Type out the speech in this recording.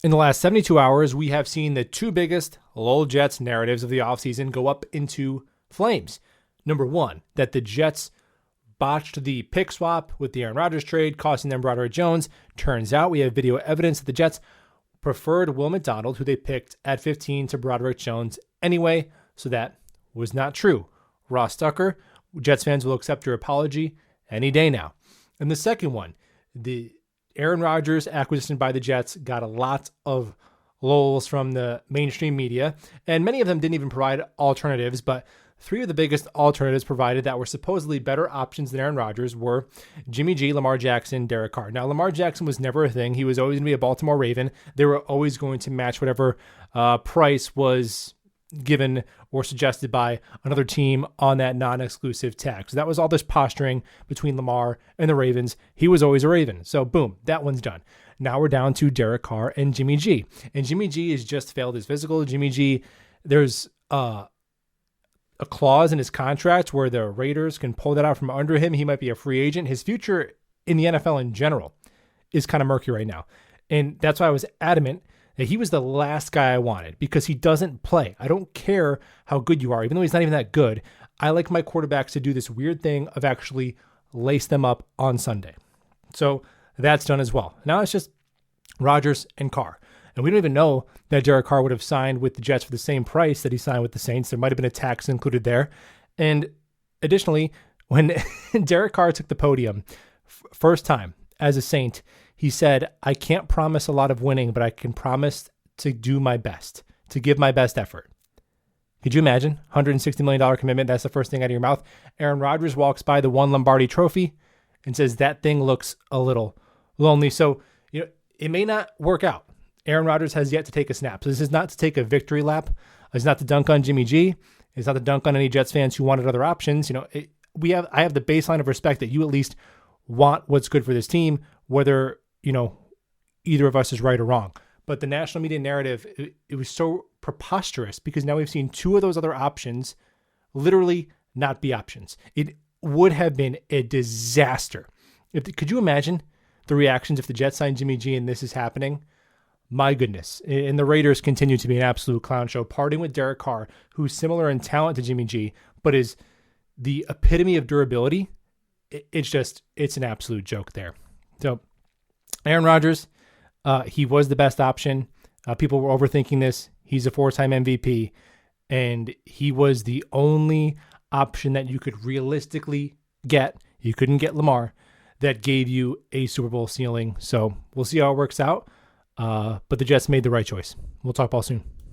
In the last 72 hours, we have seen the two biggest Lol Jets narratives of the offseason go up into flames. Number one, that the Jets botched the pick swap with the Aaron Rodgers trade, costing them Broderick Jones. Turns out we have video evidence that the Jets preferred Will McDonald, who they picked at 15, to Broderick Jones anyway, so that was not true. Ross Tucker, Jets fans will accept your apology any day now. And the second one, the Aaron Rodgers acquisition by the Jets got a lot of lols from the mainstream media, and many of them didn't even provide alternatives, but three of the biggest alternatives provided that were supposedly better options than Aaron Rodgers were Jimmy G, Lamar Jackson, Derek Carr. Now, Lamar Jackson was never a thing. He was always going to be a Baltimore Raven. They were always going to match whatever price was given or suggested by another team on that non-exclusive tag. So that was all this posturing between Lamar and the Ravens. He was always a Raven. So boom, that one's done. Now we're down to Derek Carr and Jimmy G. And Jimmy G has just failed his physical. Jimmy G, there's a clause in his contract where the Raiders can pull that out from under him. He might be a free agent. His future in the NFL in general is kind of murky right now. And that's why I was adamant that he was the last guy I wanted, because he doesn't play. I don't care how good you are, even though he's not even that good. I like my quarterbacks to do this weird thing of actually lace them up on Sunday. So that's done as well. Now it's just Rodgers and Carr. And we don't even know that Derek Carr would have signed with the Jets for the same price that he signed with the Saints. There might have been a tax included there. And additionally, when Derek Carr took the podium first time as a Saint, he said, I can't promise a lot of winning, but I can promise to do my best, to give my best effort. Could you imagine? $160 million commitment. That's the first thing out of your mouth. Aaron Rodgers walks by the one Lombardi trophy and says, that thing looks a little lonely. So, it may not work out. Aaron Rodgers has yet to take a snap. So this is not to take a victory lap. It's not to dunk on Jimmy G. It's not to dunk on any Jets fans who wanted other options. I have the baseline of respect that you at least want what's good for this team, whether, either of us is right or wrong. But the national media narrative, it was so preposterous because now we've seen two of those other options literally not be options. It would have been a disaster. Could you imagine the reactions if the Jets signed Jimmy G and this is happening? My goodness. And the Raiders continue to be an absolute clown show, parting with Derek Carr, who's similar in talent to Jimmy G, but is the epitome of durability. It's an absolute joke there. So Aaron Rodgers, he was the best option. People were overthinking this. He's a 4-time MVP, and he was the only option that you could realistically get. You couldn't get Lamar, that gave you a Super Bowl ceiling. So we'll see how it works out. But the Jets made the right choice. We'll talk ball soon.